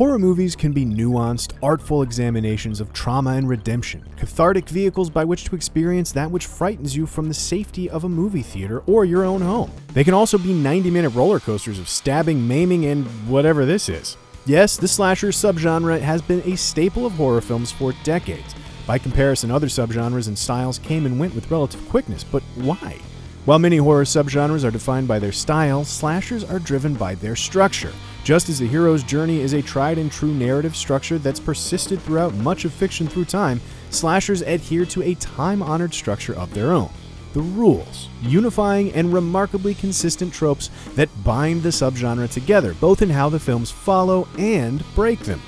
Horror movies can be nuanced, artful examinations of trauma and redemption, cathartic vehicles by which to experience that which frightens you from the safety of a movie theater or your own home. They can also be 90-minute roller coasters of stabbing, maiming, and whatever this is. Yes, the slasher subgenre has been a staple of horror films for decades. By comparison, other subgenres and styles came and went with relative quickness, but why? While many horror subgenres are defined by their style, slashers are driven by their structure. Just as the hero's journey is a tried and true narrative structure that's persisted throughout much of fiction through time, slashers adhere to a time-honored structure of their own. The rules, unifying and remarkably consistent tropes that bind the subgenre together, both in how the films follow and break them.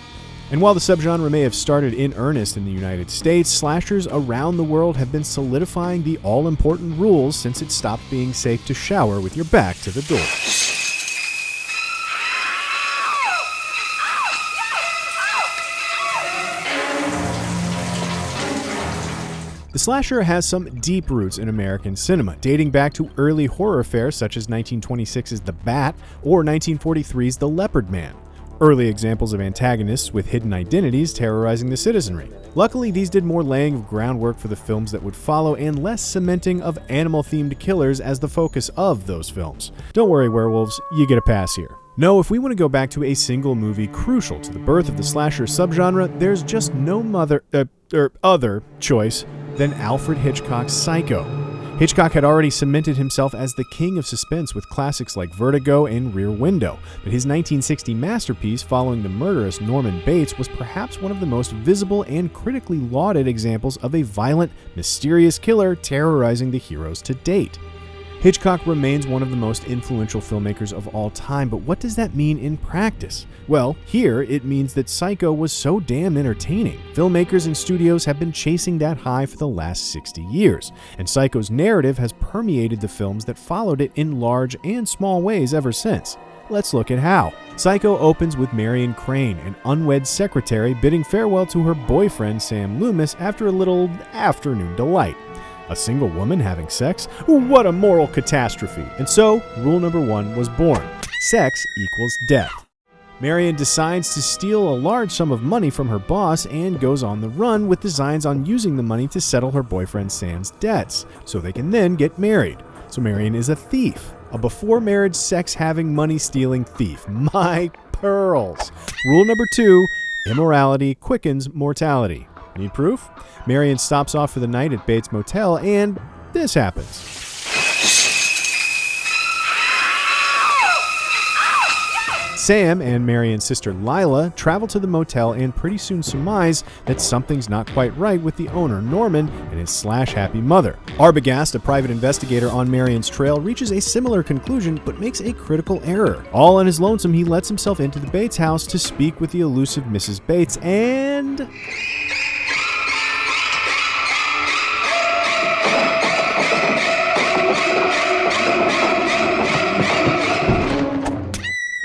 And while the subgenre may have started in earnest in the United States, slashers around the world have been solidifying the all-important rules since it stopped being safe to shower with your back to the door. The slasher has some deep roots in American cinema, dating back to early horror fare such as 1926's The Bat or 1943's The Leopard Man. Early examples of antagonists with hidden identities terrorizing the citizenry. Luckily, these did more laying of groundwork for the films that would follow and less cementing of animal-themed killers as the focus of those films. Don't worry, werewolves, you get a pass here. No, if we want to go back to a single movie crucial to the birth of the slasher subgenre, there's just no other choice than Alfred Hitchcock's Psycho. Hitchcock had already cemented himself as the king of suspense with classics like Vertigo and Rear Window, but his 1960 masterpiece following the murderous Norman Bates was perhaps one of the most visible and critically lauded examples of a violent, mysterious killer terrorizing the heroes to date. Hitchcock remains one of the most influential filmmakers of all time, but what does that mean in practice? Well, here it means that Psycho was so damn entertaining. Filmmakers and studios have been chasing that high for the last 60 years, and Psycho's narrative has permeated the films that followed it in large and small ways ever since. Let's look at how. Psycho opens with Marion Crane, an unwed secretary, bidding farewell to her boyfriend Sam Loomis after a little afternoon delight. A single woman having sex? What a moral catastrophe. And so, rule number 1 was born. Sex equals death. Marion decides to steal a large sum of money from her boss and goes on the run with designs on using the money to settle her boyfriend Sam's debts, so they can then get married. So Marion is a thief. A before-marriage sex-having, money-stealing thief. My pearls. Rule number 2, immorality quickens mortality. Need proof? Marion stops off for the night at Bates Motel, and this happens. Sam and Marion's sister Lila travel to the motel and pretty soon surmise that something's not quite right with the owner, Norman, and his slash-happy mother. Arbogast, a private investigator on Marion's trail, reaches a similar conclusion but makes a critical error. All on his lonesome, he lets himself into the Bates house to speak with the elusive Mrs. Bates, and...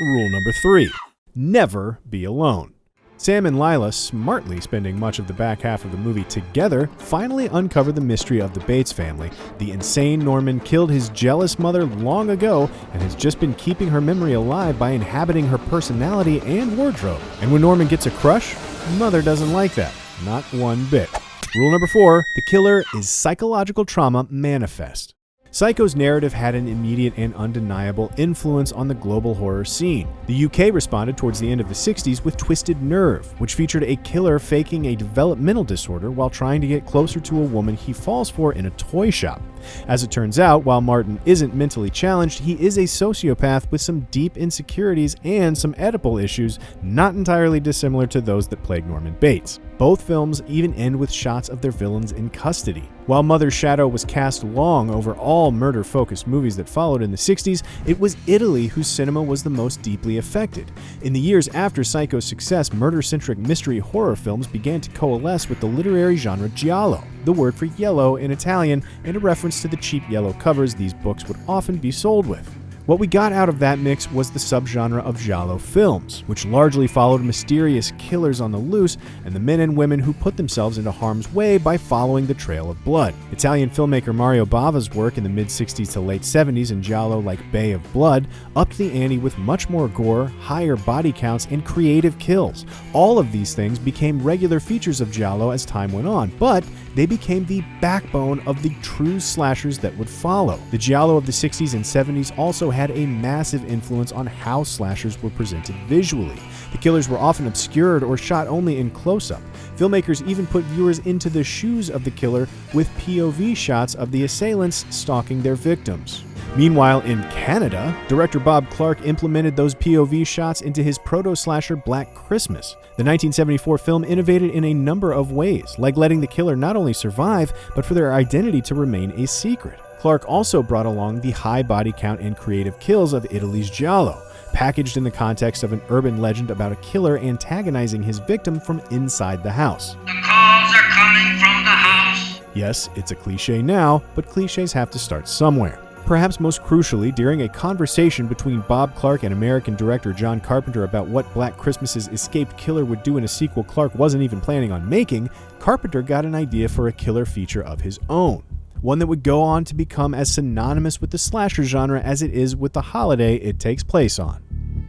Rule number 3, never be alone. Sam and Lila, smartly spending much of the back half of the movie together, finally uncover the mystery of the Bates family. The insane Norman killed his jealous mother long ago and has just been keeping her memory alive by inhabiting her personality and wardrobe. And when Norman gets a crush, Mother doesn't like that. Not one bit. Rule number 4, the killer is psychological trauma manifest. Psycho's narrative had an immediate and undeniable influence on the global horror scene. The UK responded towards the end of the 60s with Twisted Nerve, which featured a killer faking a developmental disorder while trying to get closer to a woman he falls for in a toy shop. As it turns out, while Martin isn't mentally challenged, he is a sociopath with some deep insecurities and some Oedipal issues not entirely dissimilar to those that plague Norman Bates. Both films even end with shots of their villains in custody. While Mother's shadow was cast long over all murder-focused movies that followed in the 60s, it was Italy whose cinema was the most deeply affected. In the years after Psycho's success, murder-centric mystery horror films began to coalesce with the literary genre giallo, the word for yellow in Italian, and a reference to the cheap yellow covers these books would often be sold with. What we got out of that mix was the subgenre of giallo films, which largely followed mysterious killers on the loose and the men and women who put themselves into harm's way by following the trail of blood. Italian filmmaker Mario Bava's work in the mid-60s to late 70s in giallo like Bay of Blood upped the ante with much more gore, higher body counts, and creative kills. All of these things became regular features of giallo as time went on, but they became the backbone of the true slashers that would follow. The giallo of the 60s and 70s also had a massive influence on how slashers were presented visually. The killers were often obscured or shot only in close-up. Filmmakers even put viewers into the shoes of the killer with POV shots of the assailants stalking their victims. Meanwhile, in Canada, director Bob Clark implemented those POV shots into his proto-slasher Black Christmas. The 1974 film innovated in a number of ways, like letting the killer not only survive, but for their identity to remain a secret. Clark also brought along the high body count and creative kills of Italy's giallo, packaged in the context of an urban legend about a killer antagonizing his victim from inside the house. The calls are coming from the house. Yes, it's a cliche now, but cliches have to start somewhere. Perhaps most crucially, during a conversation between Bob Clark and American director John Carpenter about what Black Christmas's escaped killer would do in a sequel Clark wasn't even planning on making, Carpenter got an idea for a killer feature of his own. One that would go on to become as synonymous with the slasher genre as it is with the holiday it takes place on.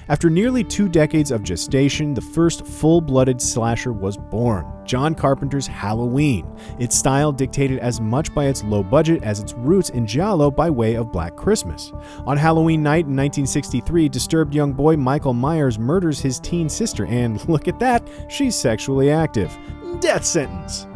After nearly 2 decades of gestation, the first full-blooded slasher was born, John Carpenter's Halloween. Its style dictated as much by its low budget as its roots in giallo by way of Black Christmas. On Halloween night in 1963, disturbed young boy Michael Myers murders his teen sister, and look at that, she's sexually active. Death sentence!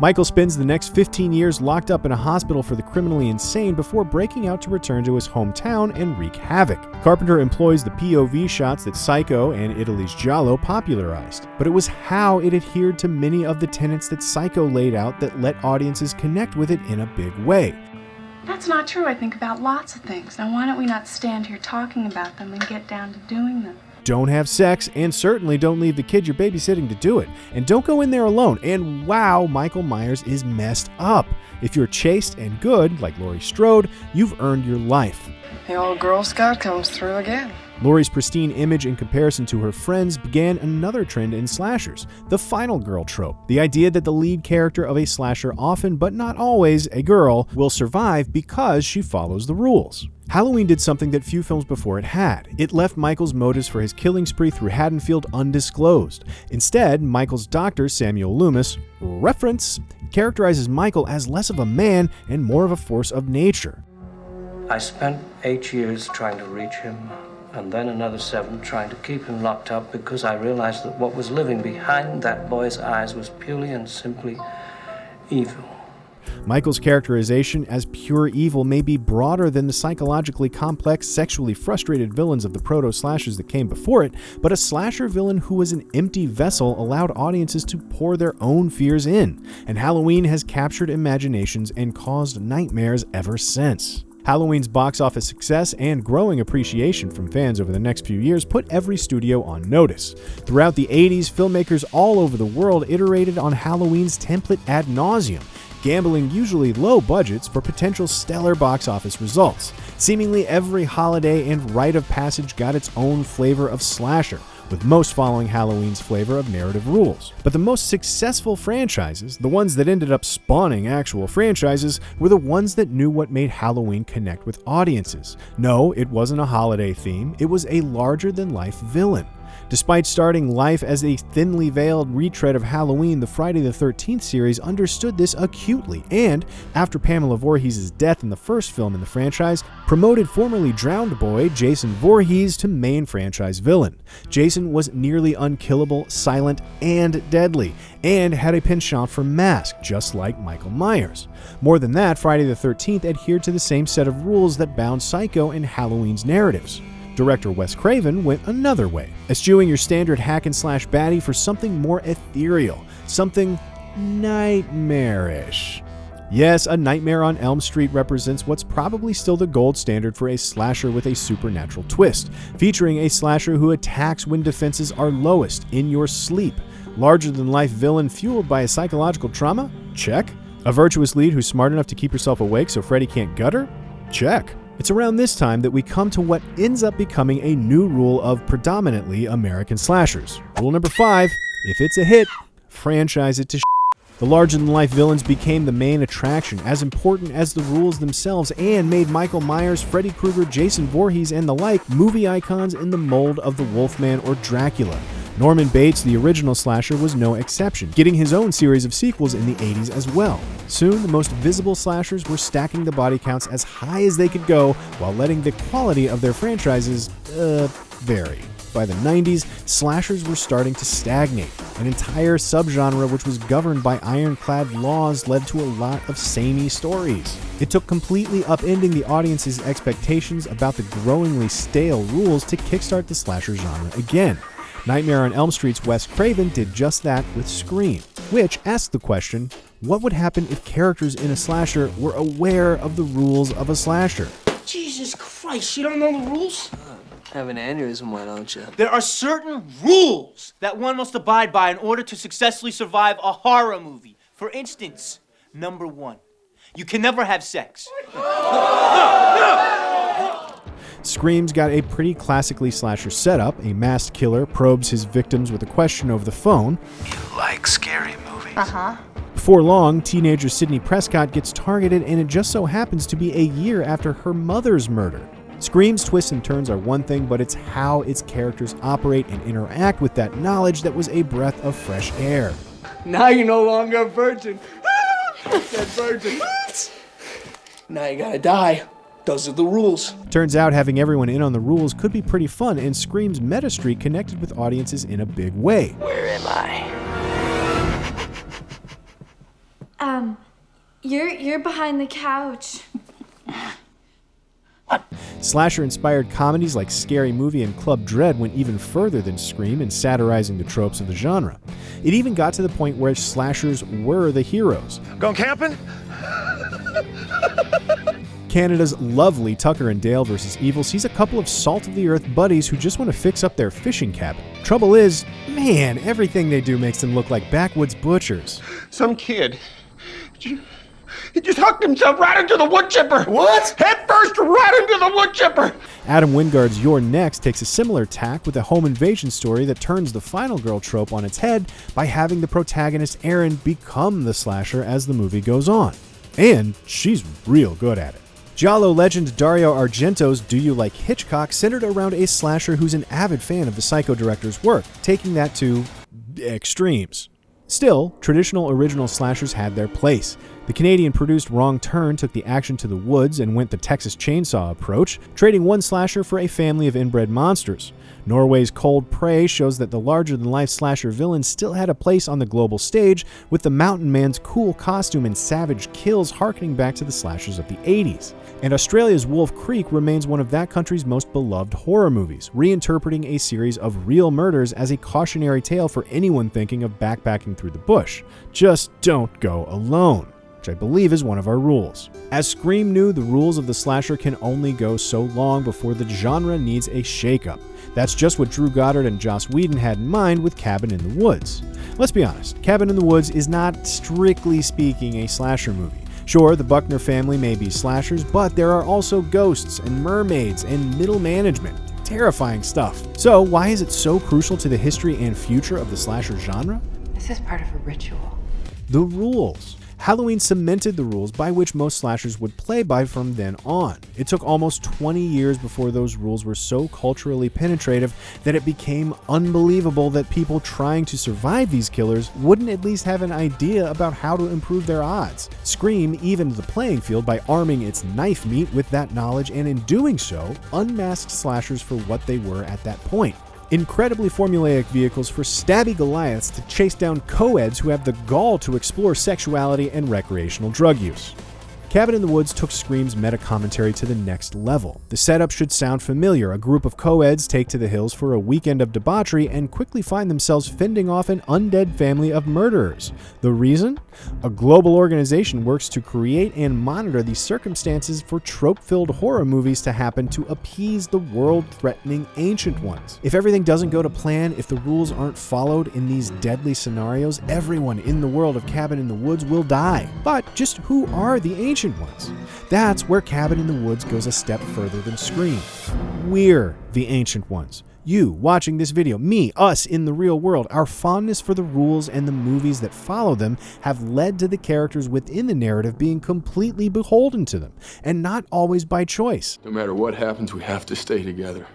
Michael spends the next 15 years locked up in a hospital for the criminally insane before breaking out to return to his hometown and wreak havoc. Carpenter employs the POV shots that Psycho and Italy's giallo popularized, but it was how it adhered to many of the tenets that Psycho laid out that let audiences connect with it in a big way. That's not true. I think about lots of things. Now why don't we not stand here talking about them and get down to doing them? Don't have sex, and certainly don't leave the kid you're babysitting to do it. And don't go in there alone. And wow, Michael Myers is messed up. If you're chaste and good, like Laurie Strode, you've earned your life. The old Girl Scout comes through again. Laurie's pristine image in comparison to her friends began another trend in slashers, the final girl trope. The idea that the lead character of a slasher, often but not always a girl, will survive because she follows the rules. Halloween did something that few films before it had. It left Michael's motives for his killing spree through Haddonfield undisclosed. Instead, Michael's doctor, Samuel Loomis, reference, characterizes Michael as less of a man and more of a force of nature. I spent 8 years trying to reach him, and then another 7 trying to keep him locked up because I realized that what was living behind that boy's eyes was purely and simply evil. Michael's characterization as pure evil may be broader than the psychologically complex, sexually frustrated villains of the proto-slashers that came before it, but a slasher villain who was an empty vessel allowed audiences to pour their own fears in, and Halloween has captured imaginations and caused nightmares ever since. Halloween's box office success and growing appreciation from fans over the next few years put every studio on notice. Throughout the 80s, filmmakers all over the world iterated on Halloween's template ad nauseum, gambling usually low budgets for potential stellar box office results. Seemingly every holiday and rite of passage got its own flavor of slasher, with most following Halloween's flavor of narrative rules. But the most successful franchises, the ones that ended up spawning actual franchises, were the ones that knew what made Halloween connect with audiences. No, it wasn't a holiday theme, it was a larger-than-life villain. Despite starting life as a thinly veiled retread of Halloween, the Friday the 13th series understood this acutely and, after Pamela Voorhees' death in the first film in the franchise, promoted formerly drowned boy Jason Voorhees to main franchise villain. Jason was nearly unkillable, silent, and deadly, and had a penchant for mask, just like Michael Myers. More than that, Friday the 13th adhered to the same set of rules that bound Psycho and Halloween's narratives. Director Wes Craven went another way, eschewing your standard hack-and-slash baddie for something more ethereal, something nightmarish. Yes, A Nightmare on Elm Street represents what's probably still the gold standard for a slasher with a supernatural twist, featuring a slasher who attacks when defenses are lowest, in your sleep. Larger-than-life villain fueled by a psychological trauma? Check. A virtuous lead who's smart enough to keep herself awake so Freddy can't gut her? Check. It's around this time that we come to what ends up becoming a new rule of predominantly American slashers. Rule number 5, if it's a hit, franchise it to The larger-than-life villains became the main attraction, as important as the rules themselves, and made Michael Myers, Freddy Krueger, Jason Voorhees, and the like movie icons in the mold of the Wolfman or Dracula. Norman Bates, the original slasher, was no exception, getting his own series of sequels in the 80s as well. Soon, the most visible slashers were stacking the body counts as high as they could go, while letting the quality of their franchises, vary. By the 90s, slashers were starting to stagnate. An entire subgenre which was governed by ironclad laws led to a lot of samey stories. It took completely upending the audience's expectations about the growingly stale rules to kickstart the slasher genre again. Nightmare on Elm Street's Wes Craven did just that with Scream, which asked the question, what would happen if characters in a slasher were aware of the rules of a slasher? Jesus Christ, you don't know the rules? Have an aneurysm, why don't you? There are certain rules that one must abide by in order to successfully survive a horror movie. For instance, number 1, you can never have sex. Scream's got a pretty classically slasher setup. A masked killer probes his victims with a question over the phone. You like scary movies? Uh-huh. Before long, teenager Sidney Prescott gets targeted, and it just so happens to be a year after her mother's murder. Scream's twists and turns are one thing, but it's how its characters operate and interact with that knowledge that was a breath of fresh air. Now you're no longer a virgin. Dead virgin. Now you gotta die. Those are the rules. Turns out having everyone in on the rules could be pretty fun, and Scream's meta streak connected with audiences in a big way. Where am I? You're behind the couch. Slasher-inspired comedies like Scary Movie and Club Dread went even further than Scream in satirizing the tropes of the genre. It even got to the point where slashers were the heroes. Going camping? Canada's lovely Tucker and Dale vs. Evil sees a couple of salt-of-the-earth buddies who just want to fix up their fishing cabin. Trouble is, man, everything they do makes them look like backwoods butchers. Some kid, he just hooked himself right into the wood chipper. What? Head first right into the wood chipper. Adam Wingard's You're Next takes a similar tack with a home invasion story that turns the final girl trope on its head by having the protagonist Erin become the slasher as the movie goes on. And she's real good at it. Giallo legend Dario Argento's Do You Like Hitchcock centered around a slasher who's an avid fan of the Psycho director's work, taking that to extremes. Still, traditional original slashers had their place. The Canadian-produced Wrong Turn took the action to the woods and went the Texas Chainsaw approach, trading one slasher for a family of inbred monsters. Norway's Cold Prey shows that the larger-than-life slasher villain still had a place on the global stage, with the Mountain Man's cool costume and savage kills harkening back to the slashers of the 80s. And Australia's Wolf Creek remains one of that country's most beloved horror movies, reinterpreting a series of real murders as a cautionary tale for anyone thinking of backpacking through the bush. Just don't go alone, which I believe is one of our rules. As Scream knew, the rules of the slasher can only go so long before the genre needs a shakeup. That's just what Drew Goddard and Joss Whedon had in mind with Cabin in the Woods. Let's be honest, Cabin in the Woods is not, strictly speaking, a slasher movie. Sure, the Buckner family may be slashers, but there are also ghosts and mermaids and middle management. Terrifying stuff. So why is it so crucial to the history and future of the slasher genre? This is part of a ritual. The rules. Halloween cemented the rules by which most slashers would play by from then on. It took almost 20 years before those rules were so culturally penetrative that it became unbelievable that people trying to survive these killers wouldn't at least have an idea about how to improve their odds. Scream evened the playing field by arming its knife meat with that knowledge, and in doing so, unmasked slashers for what they were at that point. Incredibly formulaic vehicles for stabby Goliaths to chase down co-eds who have the gall to explore sexuality and recreational drug use. Cabin in the Woods took Scream's meta-commentary to the next level. The setup should sound familiar. A group of co-eds take to the hills for a weekend of debauchery and quickly find themselves fending off an undead family of murderers. The reason? A global organization works to create and monitor the circumstances for trope-filled horror movies to happen to appease the world-threatening ancient ones. If everything doesn't go to plan, if the rules aren't followed in these deadly scenarios, everyone in the world of Cabin in the Woods will die. But just who are the ancient Ancient Ones. That's where Cabin in the Woods goes a step further than Scream. We're the Ancient Ones. You, watching this video, me, us in the real world, our fondness for the rules and the movies that follow them have led to the characters within the narrative being completely beholden to them, and not always by choice. No matter what happens, we have to stay together.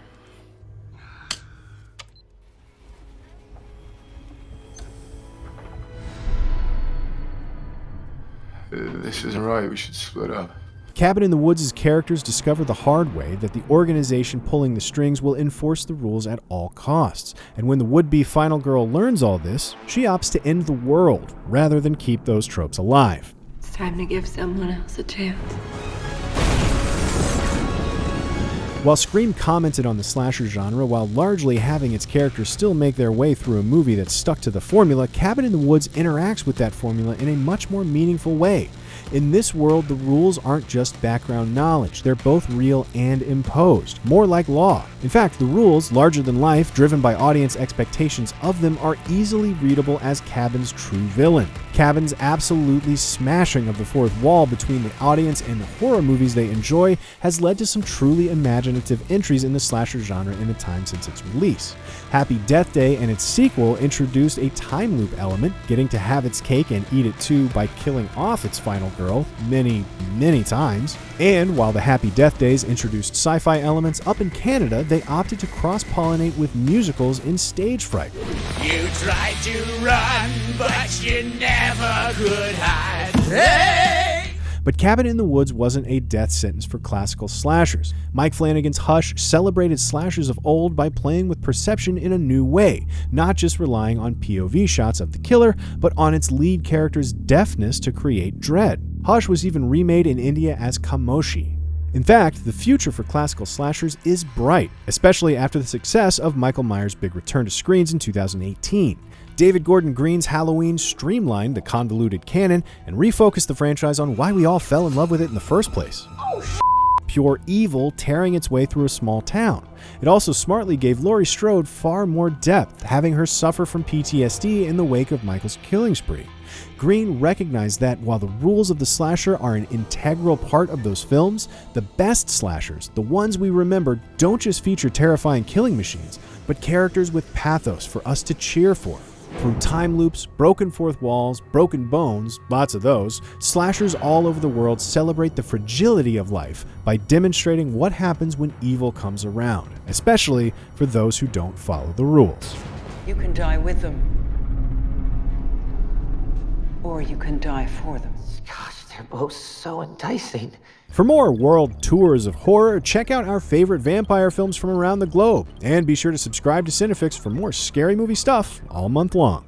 This isn't right. We should split up. Cabin in the Woods' characters discover the hard way that the organization pulling the strings will enforce the rules at all costs. And when the would-be final girl learns all this, she opts to end the world rather than keep those tropes alive. It's time to give someone else a chance. While Scream commented on the slasher genre while largely having its characters still make their way through a movie that stuck to the formula, Cabin in the Woods interacts with that formula in a much more meaningful way. In this world, the rules aren't just background knowledge. They're both real and imposed, more like law. In fact, the rules, larger than life, driven by audience expectations of them, are easily readable as Cabin's true villain. Cabin's absolutely smashing of the fourth wall between the audience and the horror movies they enjoy has led to some truly imaginative entries in the slasher genre in the time since its release. Happy Death Day and its sequel introduced a time loop element, getting to have its cake and eat it too by killing off its final girl many, many times. And while the Happy Death Days introduced sci-fi elements, up in Canada they opted to cross-pollinate with musicals in Stage Fright. You tried to run, but you never could hide. Hey! But Cabin in the Woods wasn't a death sentence for classical slashers. Mike Flanagan's Hush celebrated slashers of old by playing with perception in a new way, not just relying on POV shots of the killer, but on its lead character's deafness to create dread. Hush was even remade in India as Kamoshi. In fact, the future for classical slashers is bright, especially after the success of Michael Myers' big return to screens in 2018. David Gordon Green's Halloween streamlined the convoluted canon and refocused the franchise on why we all fell in love with it in the first place. Pure evil tearing its way through a small town. It also smartly gave Laurie Strode far more depth, having her suffer from PTSD in the wake of Michael's killing spree. Green recognized that while the rules of the slasher are an integral part of those films, the best slashers, the ones we remember, don't just feature terrifying killing machines, but characters with pathos for us to cheer for. Through time loops, broken fourth walls, broken bones, lots of those, slashers all over the world celebrate the fragility of life by demonstrating what happens when evil comes around, especially for those who don't follow the rules. You can die with them, or you can die for them. Gosh, they're both so enticing. For more world tours of horror, check out our favorite vampire films from around the globe, and be sure to subscribe to Cinefix for more scary movie stuff all month long.